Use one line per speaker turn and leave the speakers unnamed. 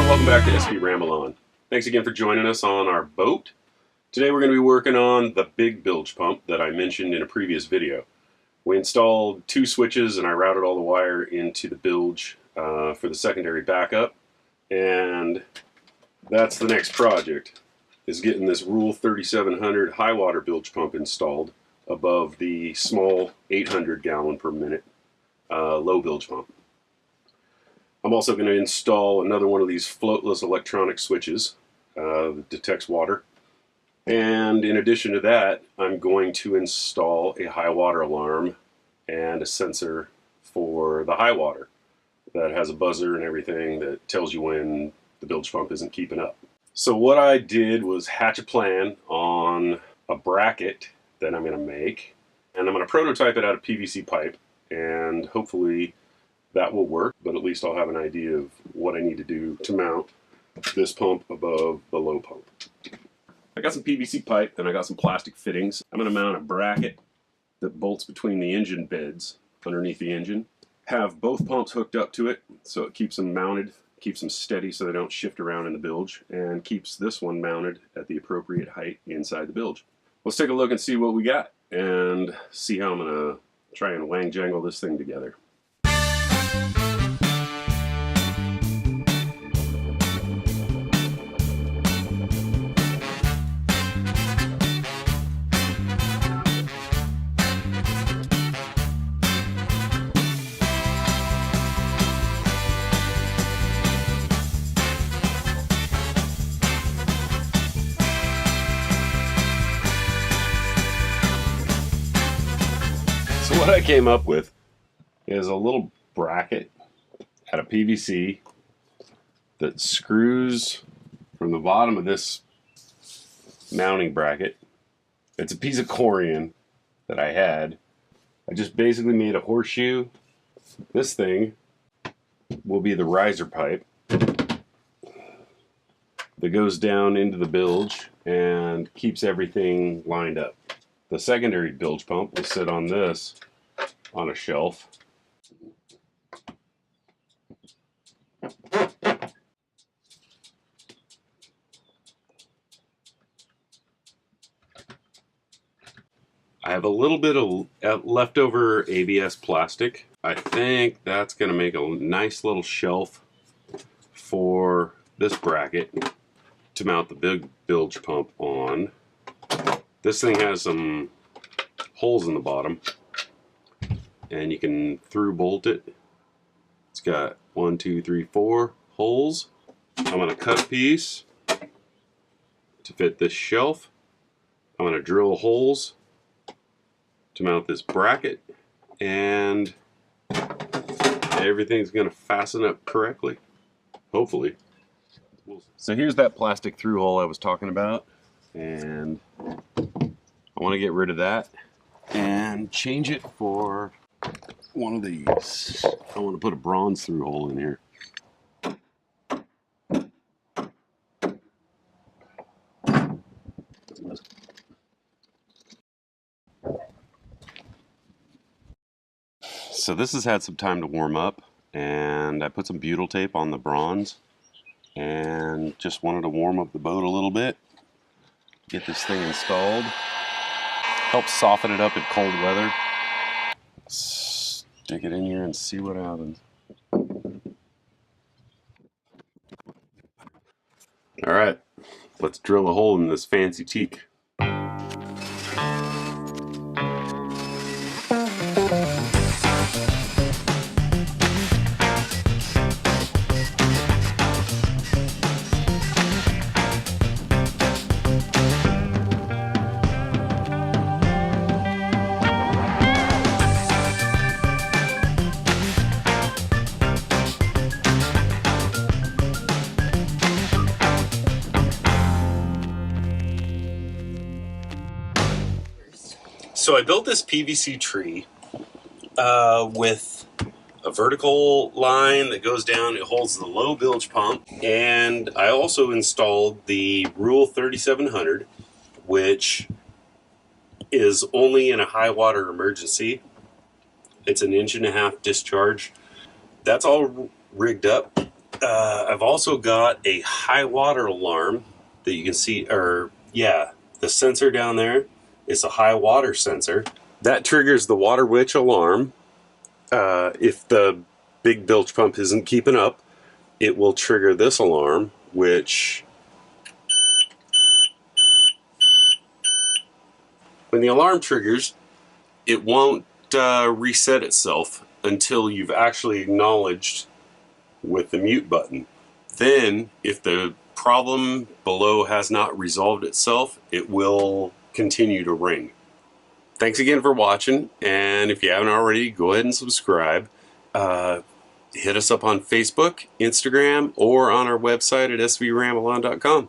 welcome back to SP Ramble On. Thanks again for joining us on our boat. Today we're going to be working on the big bilge pump that I mentioned in a previous video. We installed 2 switches and I routed all the wire into the bilge for the secondary backup, and that's the next project, is getting this Rule 3700 high water bilge pump installed above the small 800 gallon per minute low bilge pump. I'm also going to install another one of these floatless electronic switches that detects water. And in addition to that, I'm going to install a high water alarm and a sensor for the high water that has a buzzer and everything that tells you when the bilge pump isn't keeping up. So what I did was hatch a plan on a bracket that I'm going to make, and I'm going to prototype it out of PVC pipe, and hopefully that will work, but at least I'll have an idea of what I need to do to mount this pump above the low pump. I got some PVC pipe and I got some plastic fittings. I'm going to mount a bracket that bolts between the engine beds underneath the engine. Have both pumps hooked up to it so it keeps them mounted, keeps them steady so they don't shift around in the bilge, and keeps this one mounted at the appropriate height inside the bilge. Let's take a look and see what we got and see how I'm going to try and wang jangle this thing together. So what I came up with is a little bracket out of PVC that screws from the bottom of this mounting bracket. It's a piece of corian that I had. I just basically made a horseshoe. This thing will be the riser pipe that goes down into the bilge and keeps everything lined up. The secondary bilge pump will sit on this on a shelf. I have a little bit of leftover ABS plastic. I think that's going to make a nice little shelf for this bracket to mount the big bilge pump on. This thing has some holes in the bottom, and you can through bolt it. It's got 1, 2, 3, 4 holes. I'm going to cut a piece to fit this shelf. I'm going to drill holes to mount this bracket, and everything's going to fasten up correctly, hopefully. So here's that plastic through hole I was talking about, and I want to get rid of that and change it for one of these. I want to put a bronze through hole in here. So this has had some time to warm up, and I put some butyl tape on the bronze and just wanted to warm up the boat a little bit, get this thing installed, help soften it up in cold weather. Stick it in here and see what happens. Alright, let's drill a hole in this fancy teak. So I built this PVC tree with a vertical line that goes down. It holds the low bilge pump, and I also installed the Rule 3700, which is only in a high water emergency. It's an 1.5 inch discharge. That's all rigged up. I've also got a high water alarm that you can see, or yeah, the sensor down there is a high water sensor. That triggers the water witch alarm. If the big bilge pump isn't keeping up, it will trigger this alarm, which, when the alarm triggers, it won't reset itself until you've actually acknowledged with the mute button. Then, if the problem below has not resolved itself, it will continue to ring. Thanks again for watching, and if you haven't already, go ahead and subscribe. Hit us up on Facebook, Instagram, or on our website at svramble.com.